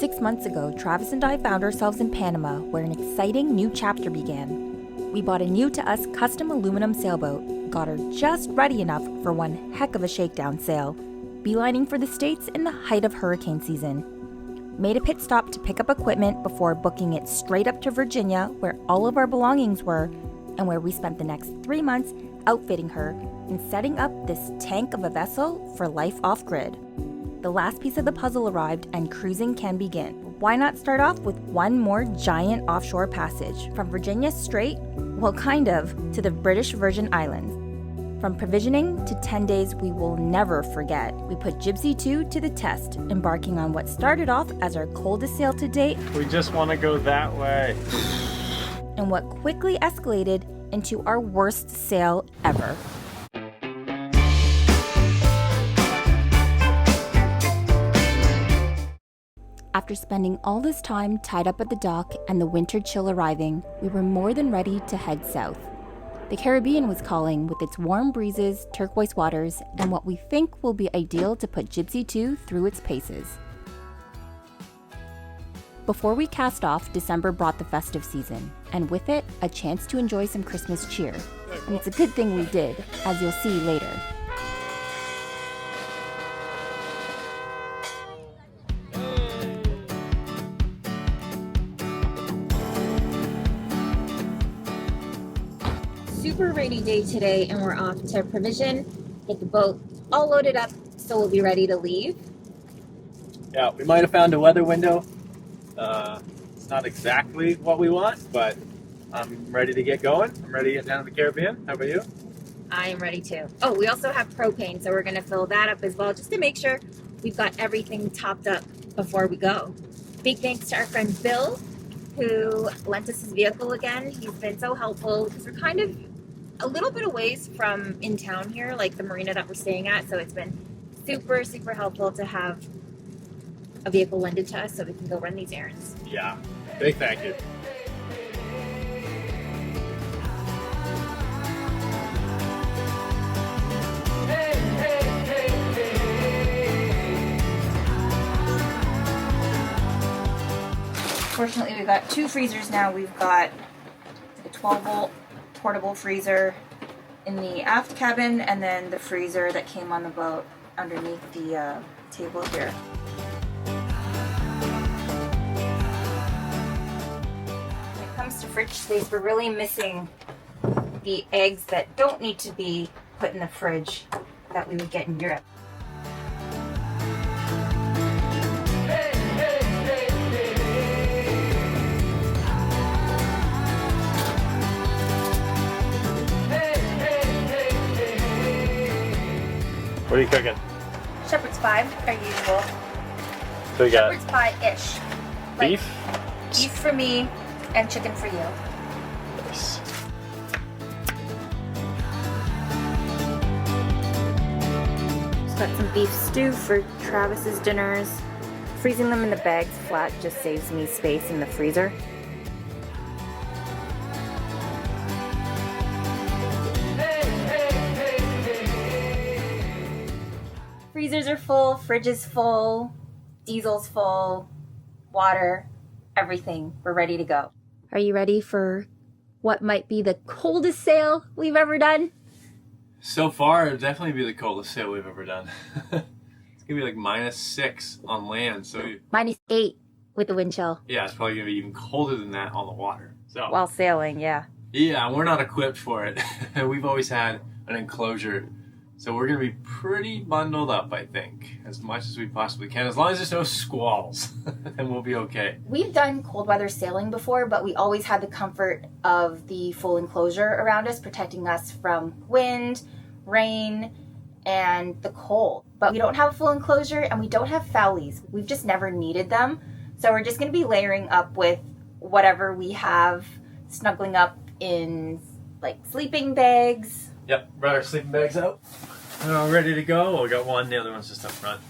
6 months ago, Travis and I found ourselves in Panama, where an exciting new chapter began. We bought a new to us custom aluminum sailboat, got her just ready enough for one heck of a shakedown sail, beelining for the States in the height of hurricane season. Made a pit stop to pick up equipment before booking it straight up to Virginia, where all of our belongings were, and where we spent the next 3 months outfitting her and setting up this tank of a vessel for life off-grid. The last piece of the puzzle arrived and cruising can begin. Why not start off with one more giant offshore passage from Virginia straight, well kind of, to the British Virgin Islands. From provisioning to 10 days we will never forget, we put Gypsy 2 to the test, embarking on what started off as our coldest sail to date. We just want to go that way. And what quickly escalated into our worst sail ever. After spending all this time tied up at the dock and the winter chill arriving, we were more than ready to head south. The Caribbean was calling with its warm breezes, turquoise waters, and what we think will be ideal to put Gypsy 2 through its paces. Before we cast off, December brought the festive season, and with it, a chance to enjoy some Christmas cheer. And it's a good thing we did, as you'll see later. Super rainy day today, and we're off to provision, get the boat all loaded up so we'll be ready to leave. Yeah, we might have found a weather window. It's not exactly what we want, but I'm ready to get going. I'm ready to get down to the Caribbean. How about you? I am ready too. Oh, we also have propane, so we're going to fill that up as well, just to make sure we've got everything topped up before we go. Big thanks to our friend Bill, who lent us his vehicle again. He's been so helpful because we're kind of a little bit away from in town here, like the marina that we're staying at, so it's been super, super helpful to have a vehicle lended to us so we can go run these errands. Yeah, big thank you. Fortunately, we've got 2 freezers now. We've got a 12-volt portable freezer in the aft cabin, and then the freezer that came on the boat underneath the table here. When it comes to fridge space, we're really missing the eggs that don't need to be put in the fridge that we would get in Europe. What are you cooking? Shepherd's pie, our usual. So we got Shepherd's pie-ish. beef. Beef for me and chicken for you. Nice. Just got some beef stew for Travis's dinners. Freezing them in the bags flat just saves me space in the freezer. Freezers are full, fridge is full, diesel's full, water, everything. We're ready to go. Are you ready for what might be the coldest sail we've ever done? So far, it'll definitely be the coldest sail we've ever done. It's gonna be like -6 on land, so -8 with the wind chill. yeah, it's probably gonna be even colder than that on the water. So While sailing, yeah. yeah, we're not equipped for it. We've always had an enclosure, so we're gonna be pretty bundled up, I think, as much as we possibly can. As long as there's no squalls, then we'll be okay. We've done cold weather sailing before, but we always had the comfort of the full enclosure around us, protecting us from wind, rain, and the cold. But we don't have a full enclosure, and we don't have foulies. We've just never needed them. So we're just going to be layering up with whatever we have, snuggling up in like sleeping bags. Yep, brought our sleeping bags out. Ready to go. We got one, the other one's just up front.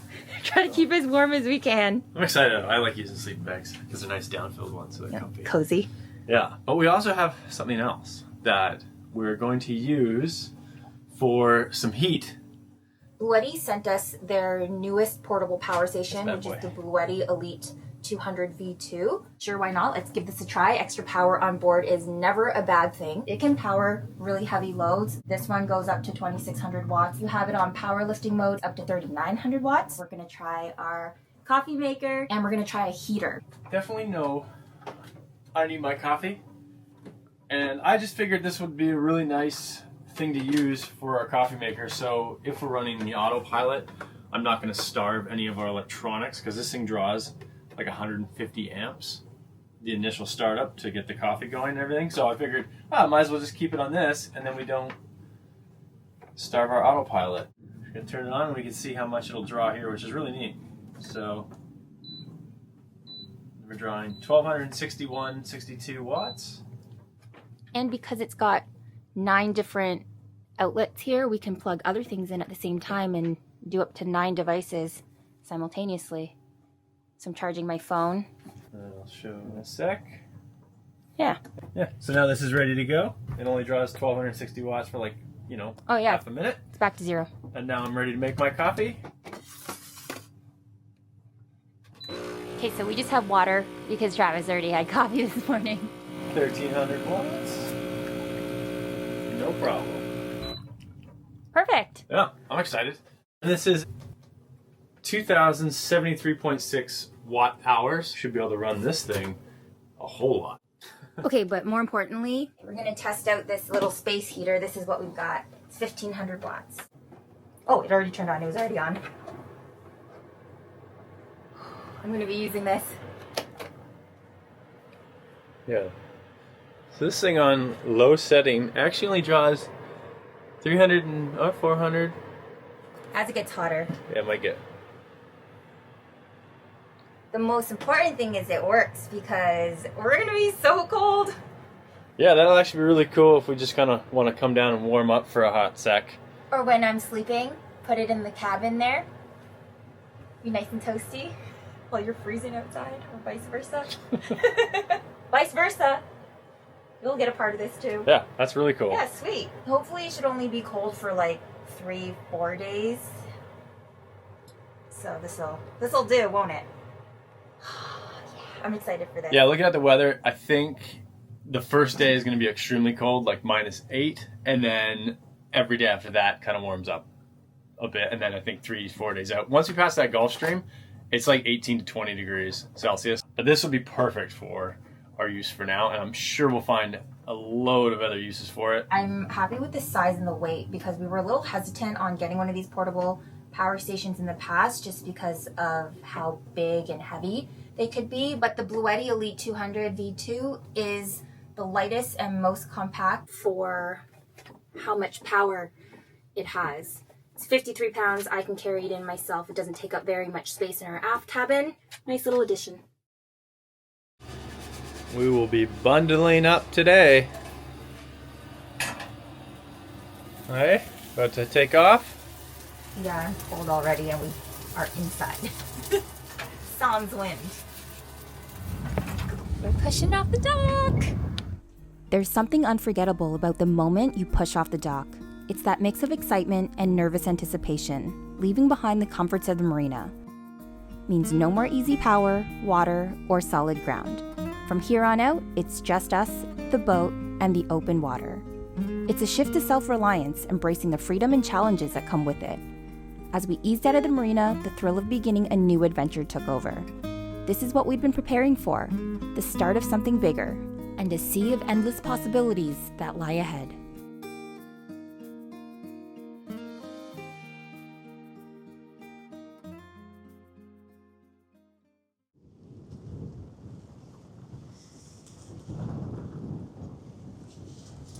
Try to keep as warm as we can. I'm excited. I like using sleeping bags because they're nice down-filled ones, so they're comfy. Cozy. Yeah, but we also have something else that we're going to use for some heat. Bluetti sent us their newest portable power station, That which is boy. the Bluetti Elite 200 V2. Sure, why not? Let's give this a try. Extra power on board is never a bad thing. It can power really heavy loads. This one goes up to 2600 watts. You have it on powerlifting mode up to 3900 watts. We're gonna try our coffee maker and we're gonna try a heater. Definitely know I need my coffee. And I just figured this would be a really nice thing to use for our coffee maker. So if we're running the autopilot, I'm not going to starve any of our electronics because this thing draws like 150 amps, the initial startup to get the coffee going and everything. So I figured, might as well just keep it on this and then we don't starve our autopilot. We're going to turn it on and we can see how much it'll draw here, which is really neat. So we're drawing 1261.62 watts. And because it's got 9 different outlets here, we can plug other things in at the same time and do up to 9 devices simultaneously. So I'm charging my phone. I'll show in a sec. Yeah. Yeah, so now this is ready to go. It only draws 1260 watts for like, half a minute. It's back to 0. And now I'm ready to make my coffee. Okay, so we just have water because Travis already had coffee this morning. 1300 watts. No problem. Perfect. Yeah, I'm excited. And this is 2073.6 watt hours. Should be able to run this thing a whole lot. Okay, but more importantly, we're gonna test out this little space heater. This is what we've got. It's 1500 watts. Oh, it already turned on. It was already on. I'm gonna be using this. Yeah. So this thing on low setting actually only draws 300 and 400. As it gets hotter. Yeah, it might get. The most important thing is it works because we're gonna be so cold. Yeah, that'll actually be really cool if we just kind of want to come down and warm up for a hot sec. Or when I'm sleeping, put it in the cabin there. Be nice and toasty while you're freezing outside, or vice versa. Vice versa. You'll get a part of this too. Yeah, that's really cool. Yeah, sweet. Hopefully it should only be cold for like 3-4 days. So this'll do, won't it? Yeah, I'm excited for this. Yeah, looking at the weather, I think the first day is going to be extremely cold, like -8, and then every day after that kind of warms up a bit, and then I think 3-4 days out. Once we pass that Gulf Stream, it's like 18 to 20 degrees Celsius. But this will be perfect for our use for now, and I'm sure we'll find a load of other uses for it. I'm happy with the size and the weight because we were a little hesitant on getting one of these portable power stations in the past just because of how big and heavy they could be. But the Bluetti Elite 200 V2 is the lightest and most compact for how much power it has. It's 53 pounds. I can carry it in myself. It doesn't take up very much space in our aft cabin. Nice little addition. We will be bundling up today. Alright, about to take off. Yeah, it's cold already and we are inside. Sans wind. We're pushing off the dock. There's something unforgettable about the moment you push off the dock. It's that mix of excitement and nervous anticipation, leaving behind the comforts of the marina. Means no more easy power, water, or solid ground. From here on out, it's just us, the boat, and the open water. It's a shift to self-reliance, embracing the freedom and challenges that come with it. As we eased out of the marina, the thrill of beginning a new adventure took over. This is what we'd been preparing for, the start of something bigger, and a sea of endless possibilities that lie ahead.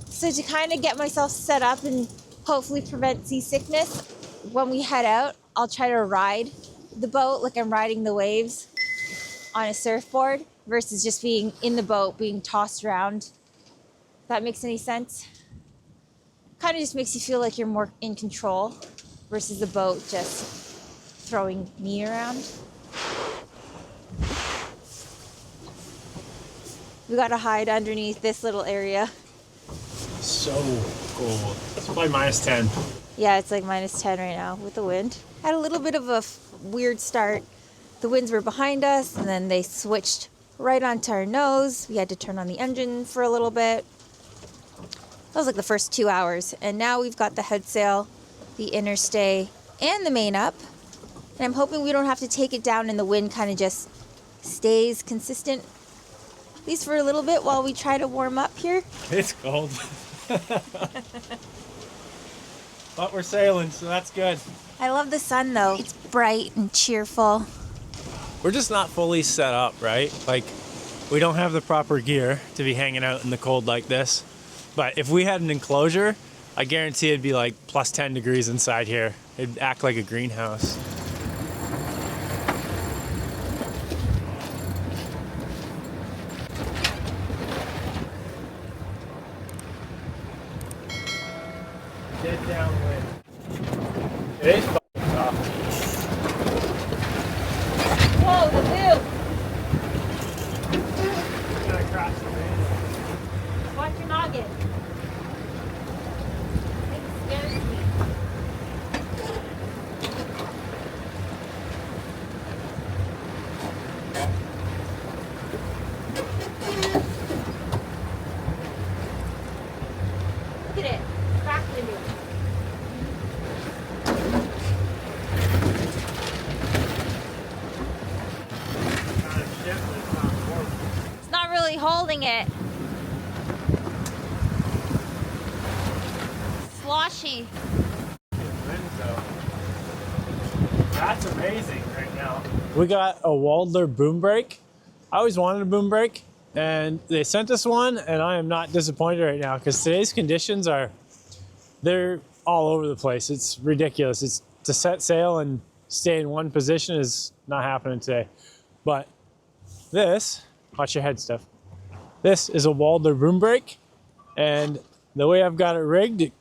So to kind of get myself set up and hopefully prevent seasickness, when we head out, I'll try to ride the boat like I'm riding the waves on a surfboard versus just being in the boat, being tossed around. If that makes any sense? Kind of just makes you feel like you're more in control versus the boat just throwing me around. We gotta hide underneath this little area. So cold. It's probably -10. Yeah, it's like -10 right now with the wind. Had a little bit of a weird start the winds were behind us and then they switched right onto our nose. We had to turn on the engine for a little bit. That was like the first 2 hours. And now we've got the head sail, the inner stay, and the main up. And I'm hoping we don't have to take it down and the wind kind of just stays consistent, at least for a little bit while we try to warm up here. It's cold. But we're sailing, so that's good. I love the sun though. It's bright and cheerful. We're just not fully set up, right? Like, we don't have the proper gear to be hanging out in the cold like this. But if we had an enclosure, I guarantee it'd be like plus 10 degrees inside here. It'd act like a greenhouse. Dead downwind. It is fucking tough. Whoa, the view! Gonna crash the van. Watch your noggin. It scares me. Look at it. Cracked into it. It's not really holding it. Sloshy. That's amazing right now. We got a Waldler boom brake. I always wanted a boom brake, and they sent us one, and I am not disappointed right now because today's conditions they're all over the place. It's ridiculous. It's to set sail and stay in one position is not happening today. But this, watch your head, Steph. This is a Waldler boom brake, and the way I've got it rigged, it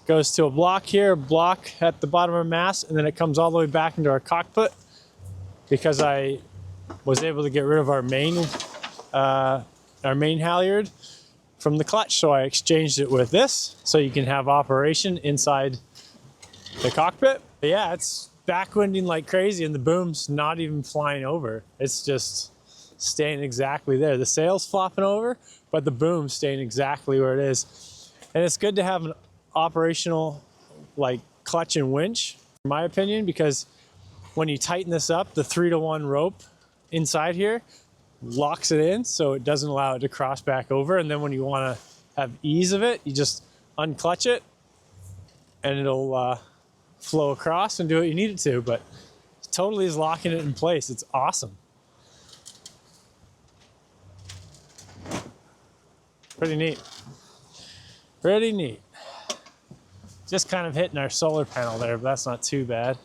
goes to a block here, a block at the bottom of our mast, and then it comes all the way back into our cockpit because I was able to get rid of our main halyard from the clutch. So I exchanged it with this so you can have operation inside the cockpit. But yeah, it's backwinding like crazy and the boom's not even flying over. It's just staying exactly there. The sail's flopping over, but the boom's staying exactly where it is. And it's good to have an operational like clutch and winch, in my opinion, because when you tighten this up, the 3-to-1 rope inside here locks it in so it doesn't allow it to cross back over. And then when you want to have ease of it, you just unclutch it and it'll flow across and do what you need it to. But it totally is locking it in place. It's awesome. Pretty neat. Pretty neat. Just kind of hitting our solar panel there, but that's not too bad.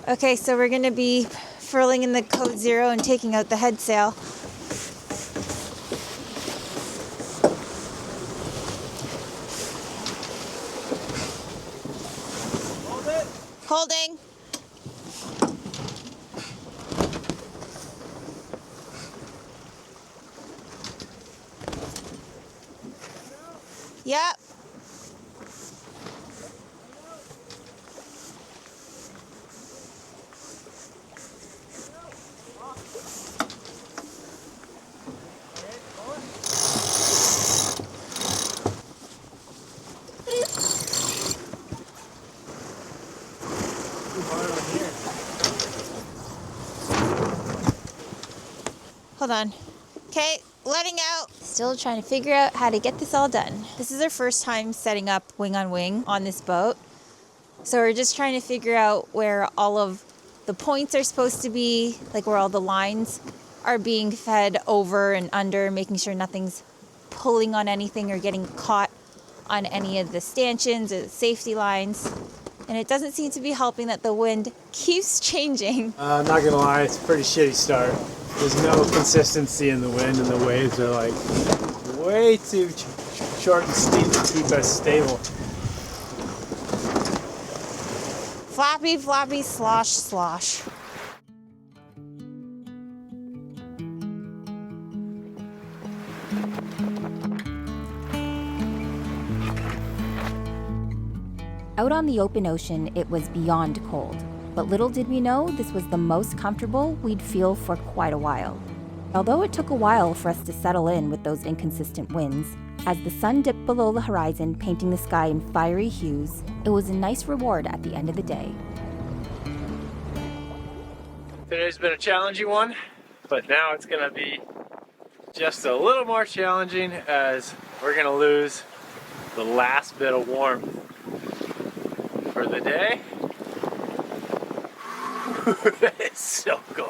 Okay, so we're going to be furling in the code 0 and taking out the head sail. Hold it. Holding. Yep. Hold on. Okay, letting out. Still trying to figure out how to get this all done. This is our first time setting up wing on wing on this boat. So we're just trying to figure out where all of the points are supposed to be, like where all the lines are being fed over and under, making sure nothing's pulling on anything or getting caught on any of the stanchions or the safety lines. And it doesn't seem to be helping that the wind keeps changing. I'm not gonna lie, it's a pretty shitty start. There's no consistency in the wind and the waves are like way too short and steep to keep us stable. Floppy, floppy, slosh, slosh. Out on the open ocean, it was beyond cold, but little did we know this was the most comfortable we'd feel for quite a while. Although it took a while for us to settle in with those inconsistent winds, as the sun dipped below the horizon, painting the sky in fiery hues, it was a nice reward at the end of the day. Today's been a challenging one, but now it's gonna be just a little more challenging as we're gonna lose the last bit of warmth for the day. It's so cold.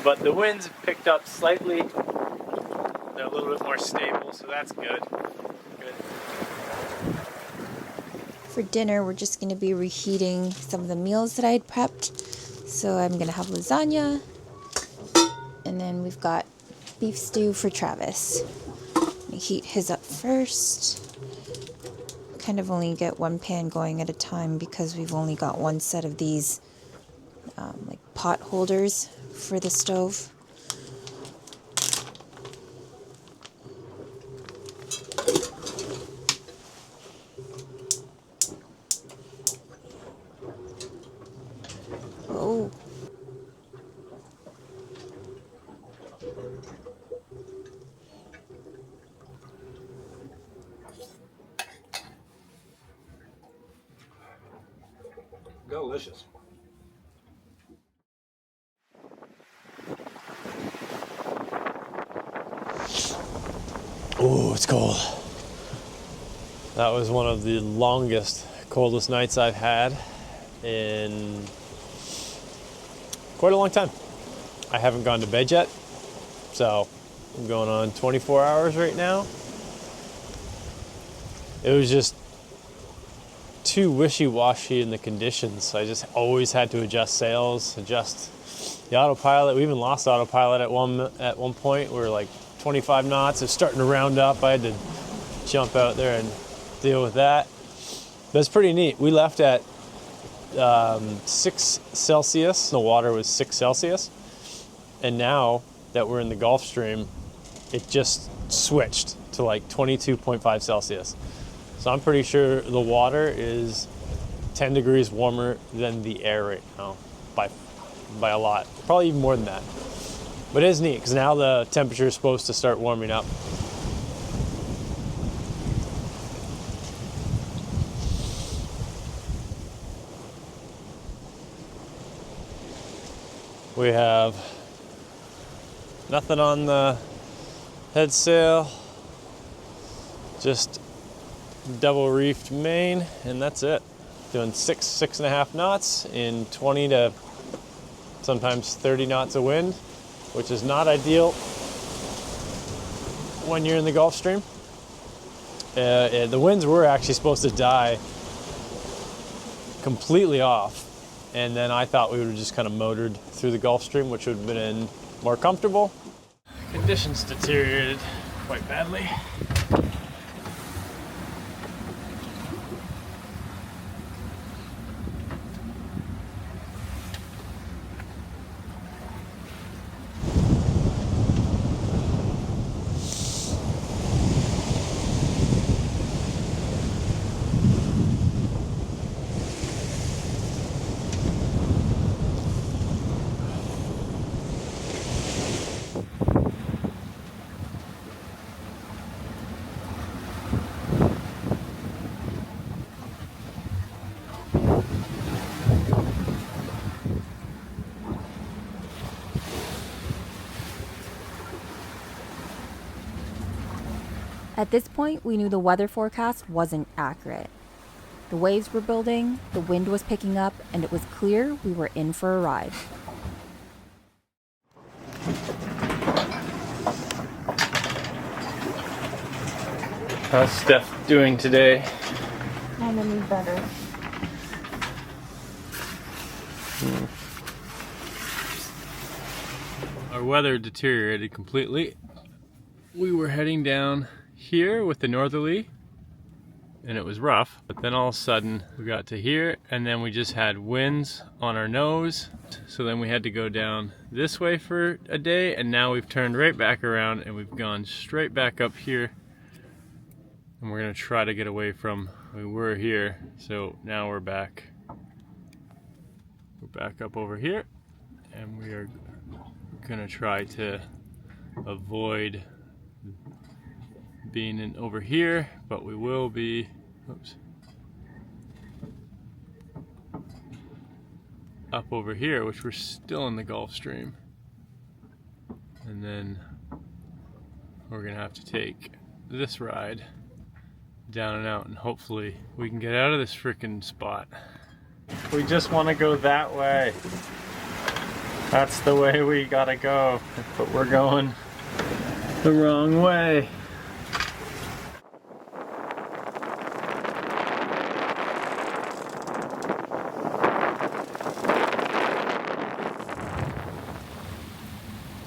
But the winds picked up slightly. They're a little bit more stable, so that's good. For dinner, we're just going to be reheating some of the meals that I had prepped. So I'm going to have lasagna, and then we've got beef stew for Travis. I'm going to heat his up first. Kind of only get one pan going at a time because we've only got one set of these like pot holders for the stove. Oh. Delicious. Oh, it's cold. That was one of the longest, coldest nights I've had in quite a long time. I haven't gone to bed yet, so I'm going on 24 hours right now. It was just too wishy-washy in the conditions. I just always had to adjust sails, adjust the autopilot. We even lost autopilot at one point. We were like 25 knots. It's starting to round up. I had to jump out there and deal with that. But it's pretty neat. We left at 6 Celsius. The water was 6 Celsius. And now that we're in the Gulf Stream, it just switched to like 22.5 Celsius. So I'm pretty sure the water is 10 degrees warmer than the air right now by a lot. Probably even more than that. But it is neat because now the temperature is supposed to start warming up. We have nothing on the head sail, just double reefed main, and that's it. Doing 6.5 knots in 20 to sometimes 30 knots of wind, which is not ideal when you're in the Gulf Stream. The winds were actually supposed to die completely off, and then I thought we would have just kind of motored through the Gulf Stream, which would have been more comfortable. Conditions deteriorated quite badly. At this point, we knew the weather forecast wasn't accurate. The waves were building, the wind was picking up, and it was clear we were in for a ride. How's Steph doing today? I'm gonna be better. Our weather deteriorated completely. We were heading down here with the northerly, and it was rough, but then all of a sudden we got to here, and then we just had winds on our nose. So then we had to go down this way for a day, and now we've turned right back around and we've gone straight back up here, and we're gonna try to get away from We were here, so now we're back. We're back up over here, and we are gonna try to avoid being in over here, but we will be, oops, up over here, which we're still in the Gulf Stream. And then we're gonna have to take this ride down and out, and hopefully we can get out of this frickin' spot. We just want to go that way. That's the way we gotta go, but we're going the wrong way.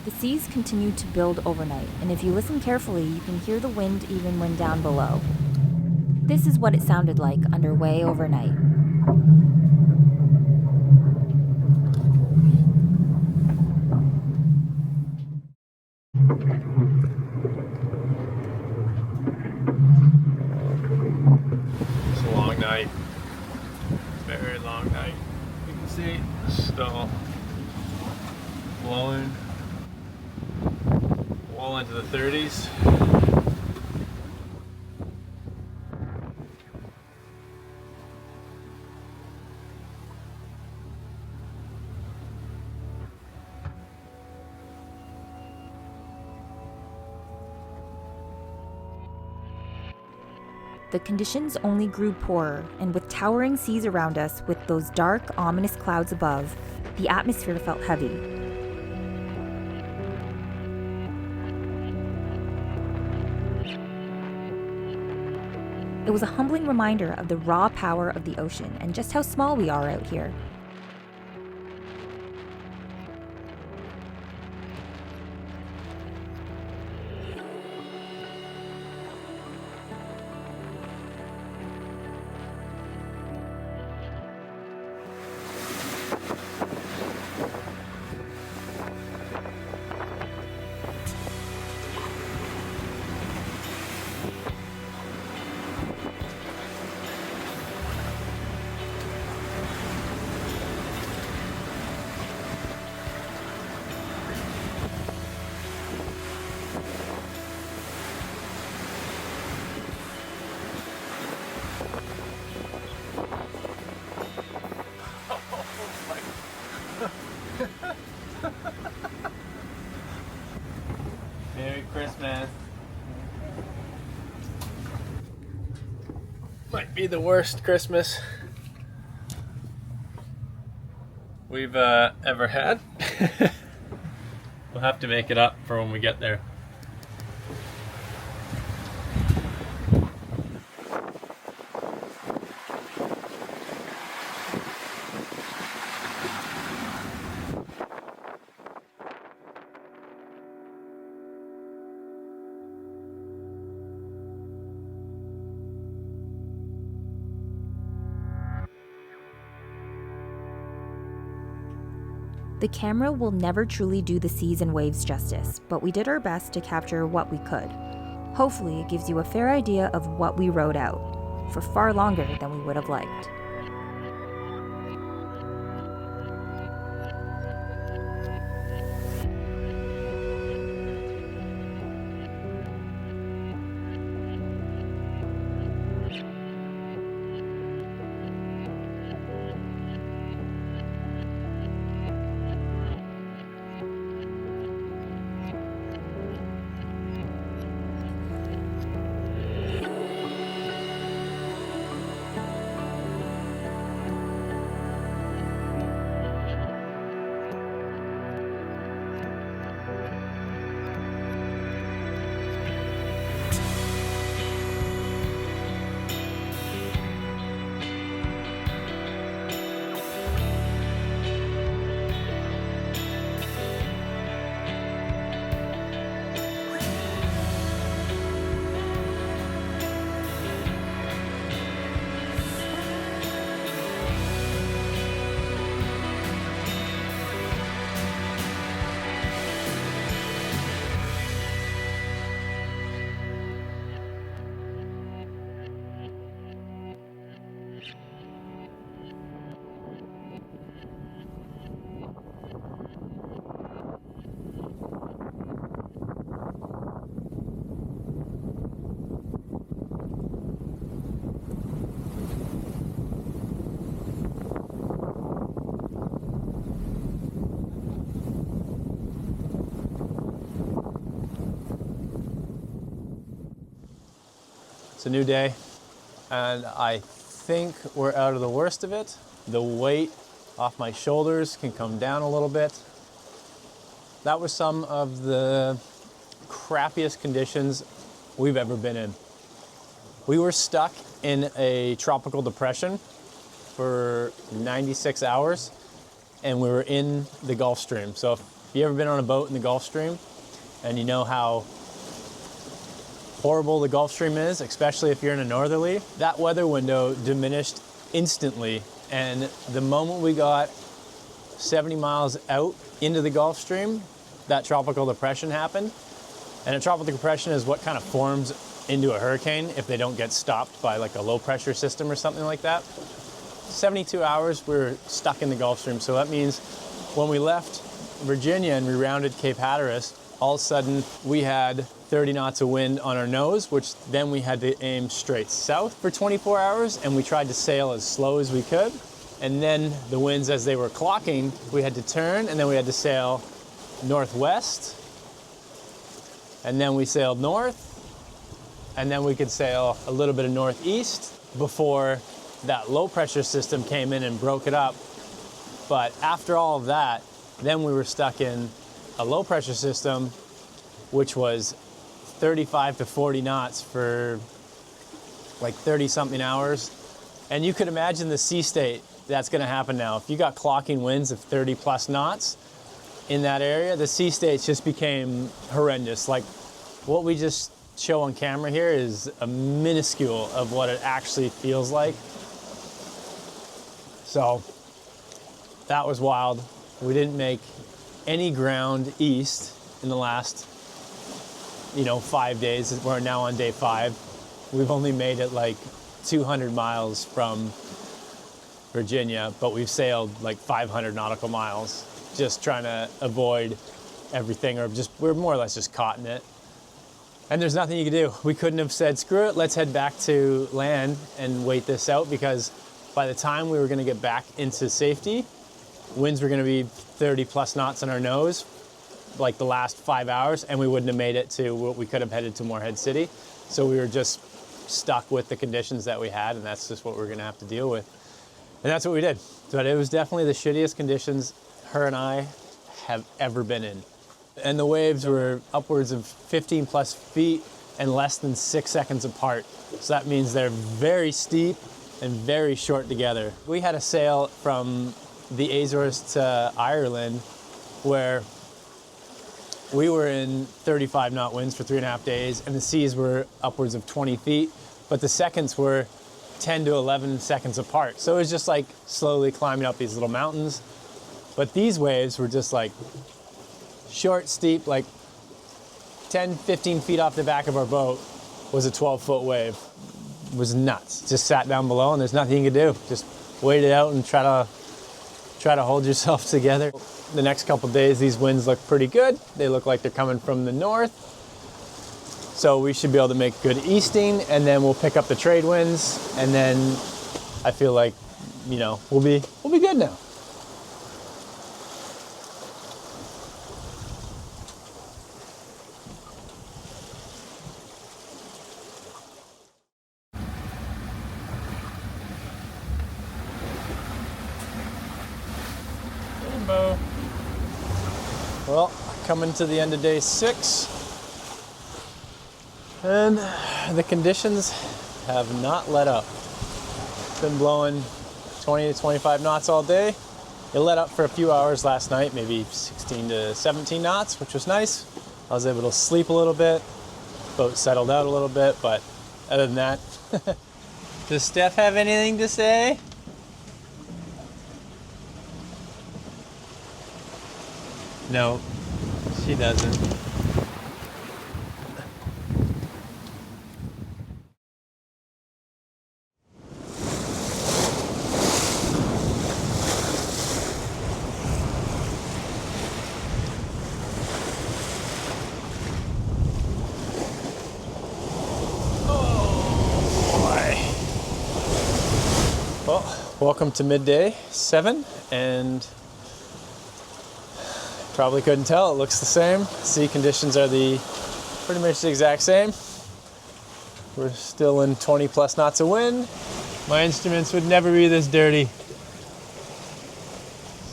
The seas continue to build overnight, and if you listen carefully, you can hear the wind even when down below. This is what it sounded like underway overnight. It's a long night. Very long night. You can see still blowing well into the 30s. The conditions only grew poorer, and with towering seas around us, with those dark, ominous clouds above, the atmosphere felt heavy. It was a humbling reminder of the raw power of the ocean and just how small we are out here. Merry Christmas. Might be the worst Christmas we've ever had. We'll have to make it up for when we get there. The camera will never truly do the seas and waves justice, but we did our best to capture what we could. Hopefully it gives you a fair idea of what we rode out, for far longer than we would have liked. It's a new day, and I think we're out of the worst of it. The weight off my shoulders can come down a little bit. That was some of the crappiest conditions we've ever been in. We were stuck in a tropical depression for 96 hours, and we were in the Gulf Stream. So if you've ever been on a boat in the Gulf Stream, and you know how horrible the Gulf Stream is, especially if you're in a northerly, that weather window diminished instantly. And the moment we got 70 miles out into the Gulf Stream, that tropical depression happened. And a tropical depression is what kind of forms into a hurricane if they don't get stopped by like a low pressure system or something like that. 72 hours we were stuck in the Gulf Stream. So that means when we left Virginia and we rounded Cape Hatteras, all of a sudden we had 30 knots of wind on our nose, which then we had to aim straight south for 24 hours, and we tried to sail as slow as we could. And then the winds, as they were clocking, we had to turn, and then we had to sail northwest, and then we sailed north, and then we could sail a little bit of northeast before that low pressure system came in and broke it up. But after all of that, then we were stuck in a low pressure system, which was 35 to 40 knots for like 30 something hours. And you could imagine the sea state that's going to happen now. If you got clocking winds of 30 plus knots in that area, the sea states just became horrendous. Like what we just show on camera here is a minuscule of what it actually feels like. So that was wild. We didn't make any ground east in the last 5 days. We're now on day 5. We've only made it like 200 miles from Virginia, but we've sailed like 500 nautical miles just trying to avoid everything, or we're more or less just caught in it. And there's nothing you can do. We couldn't have said, screw it, let's head back to land and wait this out, because by the time we were going to get back into safety, winds were going to be 30 plus knots on our nose, like the last 5 hours, and we wouldn't have made it to what we could have headed to Morehead City. So we were just stuck with the conditions that we had, and that's just what we're going to have to deal with. And that's what we did. But it was definitely the shittiest conditions her and I have ever been in. And the waves were upwards of 15 plus feet and less than 6 seconds apart. So that means they're very steep and very short together. We had a sail from the Azores to Ireland where we were in 35 knot winds for 3.5 days, and the seas were upwards of 20 feet, but the seconds were 10 to 11 seconds apart. So it was just like slowly climbing up these little mountains. But these waves were just like short, steep, like 10, 15 feet off the back of our boat was a 12-foot wave. It was nuts. Just sat down below and there's nothing you could do. Just wait it out and try to hold yourself together. The next couple days, these winds look pretty good. They look like they're coming from the north. So we should be able to make good easting, and then we'll pick up the trade winds, and then I feel like, we'll be good now. Rainbow. Well, coming to the end of day 6. And the conditions have not let up. It's been blowing 20 to 25 knots all day. It let up for a few hours last night, maybe 16 to 17 knots, which was nice. I was able to sleep a little bit. Boat settled out a little bit, but other than that. Does Steph have anything to say? No, she doesn't. Well, welcome to midday 7, and probably couldn't tell, it looks the same. Sea conditions are pretty much the exact same. We're still in 20 plus knots of wind. My instruments would never be this dirty.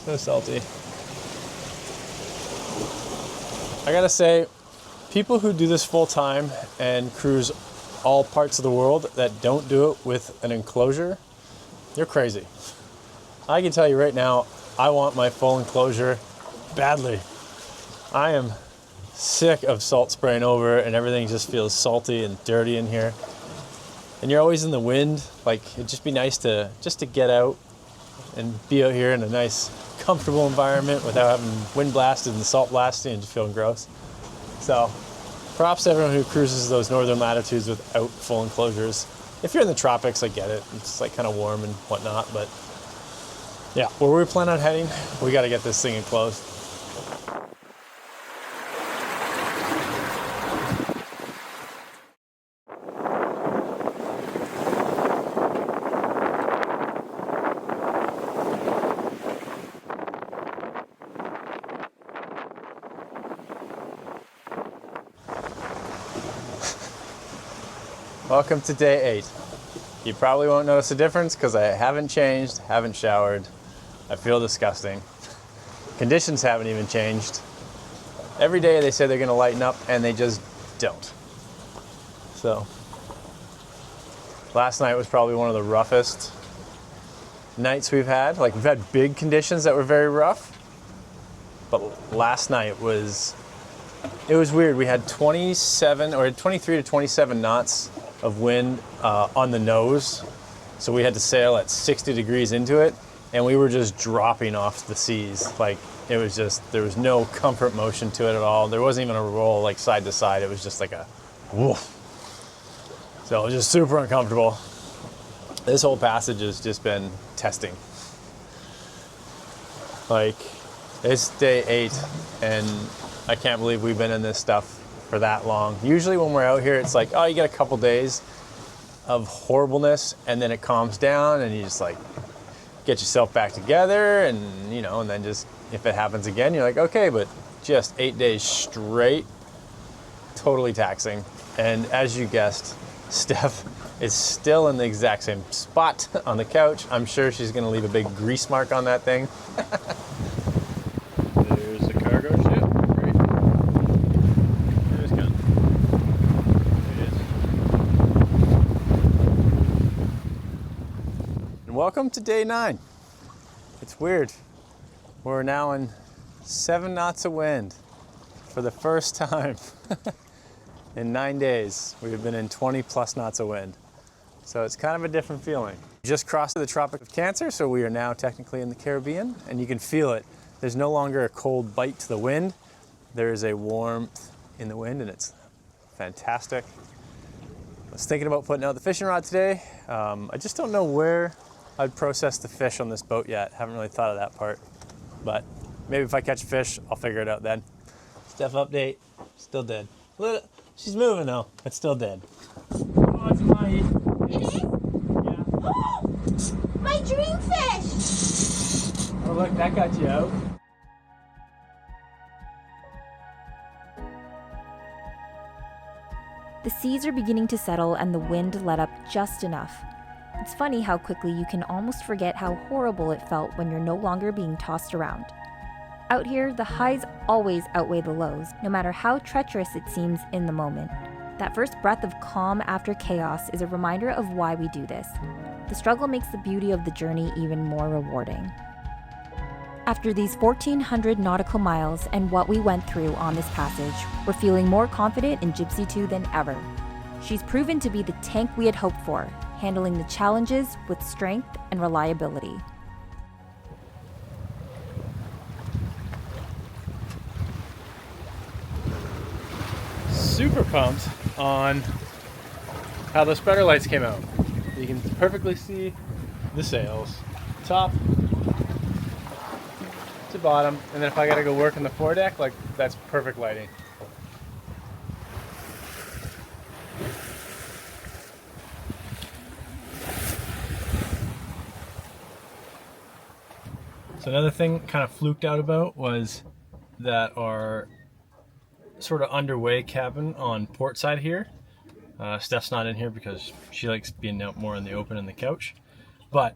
So salty. I gotta say, people who do this full time and cruise all parts of the world that don't do it with an enclosure, you're crazy. I can tell you right now, I want my full enclosure badly. I am sick of salt spraying over and everything just feels salty and dirty in here. And you're always in the wind. Like, it'd just be nice to get out and be out here in a nice, comfortable environment without having wind blasted and salt blasting and just feeling gross. So, props to everyone who cruises those northern latitudes without full enclosures. If you're in the tropics, I get it. It's like kind of warm and whatnot, but yeah, where we plan on heading, we got to get this thing enclosed. Welcome to day 8. You probably won't notice a difference because I haven't changed, haven't showered. I feel disgusting. Conditions haven't even changed. Every day they say they're gonna lighten up and they just don't. So, last night was probably one of the roughest nights we've had. Like, we've had big conditions that were very rough, but last night was weird. We had 23 to 27 knots of wind on the nose, so we had to sail at 60 degrees into it, and we were just dropping off the seas. Like, it was just, there was no comfort motion to it at all. There wasn't even a roll like side to side. It was just like a woof. So it was just super uncomfortable. This whole passage has just been testing. Like, it's day 8 and I can't believe we've been in this stuff for that long. Usually when we're out here, it's like, oh, you get a couple days of horribleness and then it calms down and you just like get yourself back together and, you know, and then just, if it happens again, you're like, okay, but just 8 days straight, totally taxing. And as you guessed, Steph is still in the exact same spot on the couch. I'm sure she's gonna leave a big grease mark on that thing. There's the cargo ship. Great. There's gun. There it is. And welcome to day 9. It's weird. We're now in 7 knots of wind for the first time. In 9 days, we've been in 20 plus knots of wind. So it's kind of a different feeling. We just crossed the Tropic of Cancer, so we are now technically in the Caribbean, and you can feel it. There's no longer a cold bite to the wind. There is a warmth in the wind, and it's fantastic. I was thinking about putting out the fishing rod today. I just don't know where I'd process the fish on this boat yet. Haven't really thought of that part, but maybe if I catch a fish, I'll figure it out then. Steph update, still dead. She's moving though, it's still dead. Oh, it's mine. It is? Yeah. Oh, my dream fish! Oh look, that got you out. The seas are beginning to settle and the wind let up just enough. It's funny how quickly you can almost forget how horrible it felt when you're no longer being tossed around. Out here, the highs always outweigh the lows, no matter how treacherous it seems in the moment. That first breath of calm after chaos is a reminder of why we do this. The struggle makes the beauty of the journey even more rewarding. After these 1,400 nautical miles and what we went through on this passage, we're feeling more confident in Gypsy 2 than ever. She's proven to be the tank we had hoped for, handling the challenges with strength and reliability. Super pumped on how the spreader lights came out. You can perfectly see the sails, top to bottom, and then if I gotta go work on the foredeck, like, that's perfect lighting. So another thing kind of fluked out about was that our sort of underway cabin on port side here, Steph's not in here because she likes being out more in the open on the couch. But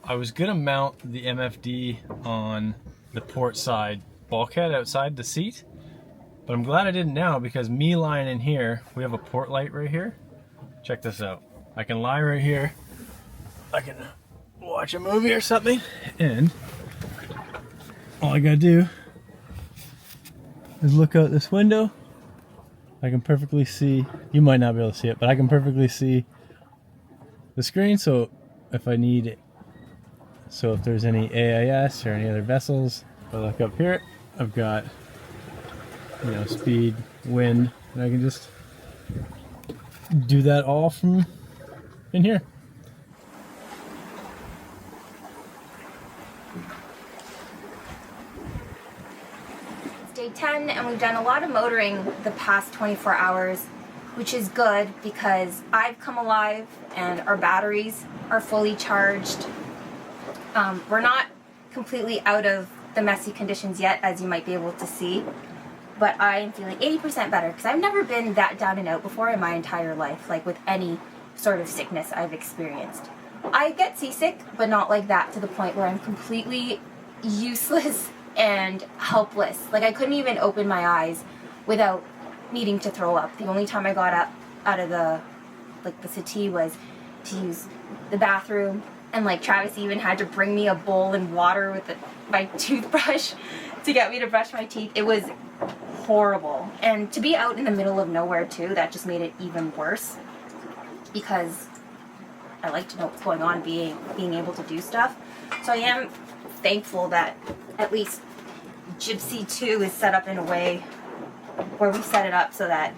I was gonna mount the MFD on the port side bulkhead outside the seat, but I'm glad I didn't now, because me lying in here, we have a port light right here. Check this out. I can lie right here. I can watch a movie or something, and all I gotta do is look out this window. I can perfectly see, you might not be able to see it, but I can perfectly see the screen. So if I need it, so if there's any AIS or any other vessels, if I look up here, I've got, you know, speed, wind, and I can just do that all from in here. It's day 10 and we've done a lot of motoring the past 24 hours, which is good because I've come alive and our batteries are fully charged. We're not completely out of the messy conditions yet, as you might be able to see, but I am feeling 80% better because I've never been that down and out before in my entire life, like with any sort of sickness I've experienced. I get seasick, but not like that, to the point where I'm completely useless and helpless. Like I couldn't even open my eyes without needing to throw up. The only time I got up out of the settee was to use the bathroom, and like Travis even had to bring me a bowl and water with my toothbrush to get me to brush my teeth. It was horrible. And to be out in the middle of nowhere too, that just made it even worse, because I like to know what's going on, being able to do stuff. So I am thankful that at least Gypsy 2 is set up in a way where we set it up so that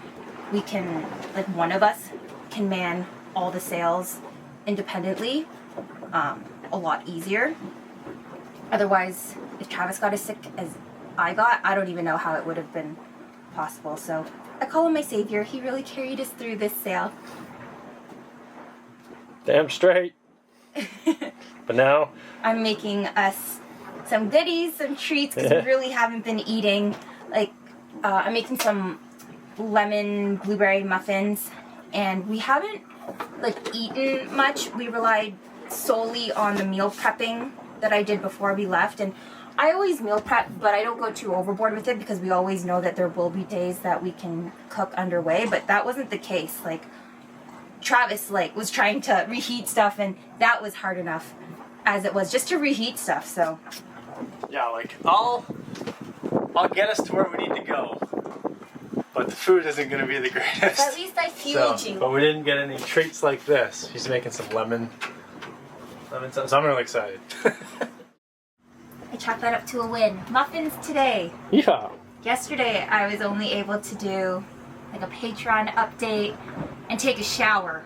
we can, like, one of us can man all the sails independently, a lot easier. Otherwise, if Travis got as sick as I got, I don't even know how it would have been possible. So I call him my savior. He really carried us through this sail. Damn straight. But now I'm making us some goodies, some treats, because we really haven't been eating. Like, I'm making some lemon blueberry muffins, and we haven't like eaten much. We relied solely on the meal prepping that I did before we left, and I always meal prep, but I don't go too overboard with it because we always know that there will be days that we can cook underway. But that wasn't the case. Like, Travis was trying to reheat stuff, and that was hard enough as it was just to reheat stuff. So yeah, like I'll get us to where we need to go, but the food isn't going to be the greatest. But at least I fueled you. But we didn't get any treats like this. She's making some lemon stuff, so I'm really excited. I chalked that up to a win. Muffins today. Yeah. Yesterday I was only able to do like a Patreon update and take a shower,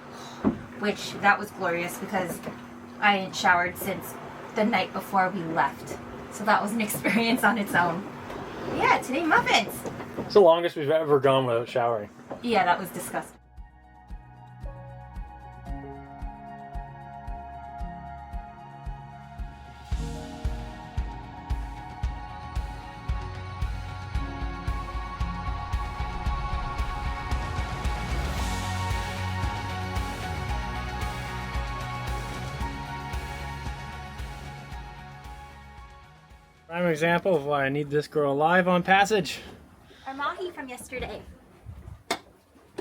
which that was glorious because I hadn't showered since the night before we left. So that was an experience on its own. But yeah, today muffins. It's the longest we've ever gone without showering. Yeah, that was disgusting. Prime example of why I need this girl alive on passage. Our mahi from yesterday.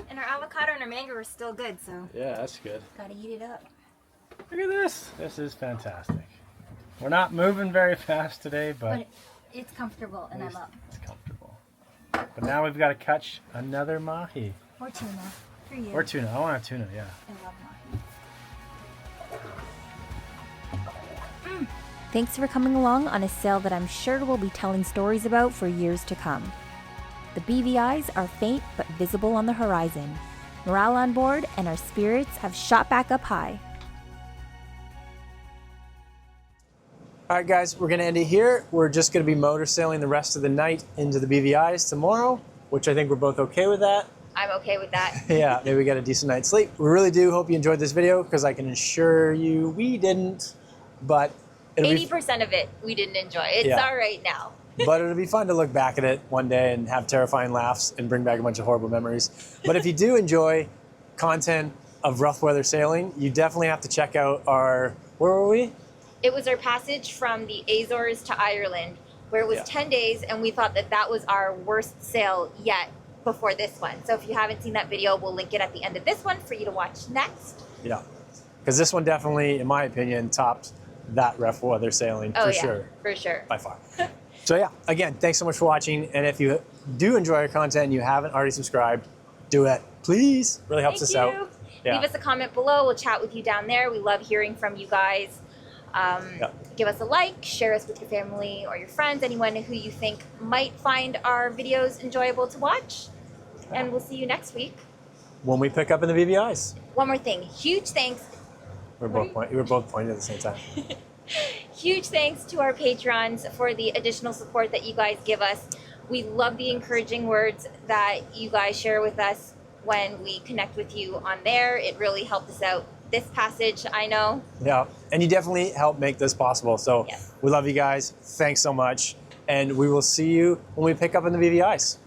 And our avocado and our mango are still good, so Yeah, that's good. gotta eat it up. Look at this. This is fantastic. We're not moving very fast today, but It's comfortable and I'm up. it's comfortable. But now we've got to catch another mahi. Or tuna. For you. Or tuna. I want a tuna, yeah. I love mahi. Thanks for coming along on a sail that I'm sure we'll be telling stories about for years to come. The BVIs are faint but visible on the horizon. Morale on board and our spirits have shot back up high. All right, guys, we're going to end it here. We're just going to be motor sailing the rest of the night into the BVIs tomorrow, which I think we're both okay with that. I'm okay with that. Yeah, maybe we get a decent night's sleep. We really do hope you enjoyed this video, because I can assure you we didn't, but it'll 80% of it we didn't enjoy. It's Yeah. all right now. But it'll be fun to look back at it one day and have terrifying laughs and bring back a bunch of horrible memories. But if you do enjoy, content of rough weather sailing, you definitely have to check out our, where were we? It was our passage from the Azores to Ireland, where it was 10 days, and we thought that that was our worst sail yet before this one. So if you haven't seen that video, we'll link it at the end of this one for you to watch next. Yeah, because this one definitely, in my opinion, topped that rough weather sailing for sure. For sure. By far. So yeah, again, thanks so much for watching. And if you do enjoy our content and you haven't already subscribed, do it, please. Really helps us out. Yeah. Leave us a comment below. We'll chat with you down there. We love hearing from you guys. Give us a like, share us with your family or your friends, anyone who you think might find our videos enjoyable to watch. And we'll see you next week. When we pick up in the BVIs. One more thing, huge thanks. We were both pointing at the same time. Huge thanks to our patrons for the additional support that you guys give us. We love the encouraging words that you guys share with us when we connect with you on there. It really helped us out this passage, I know. Yeah, and you definitely help make this possible. So we love you guys. Thanks so much. And we will see you when we pick up in the BVIs.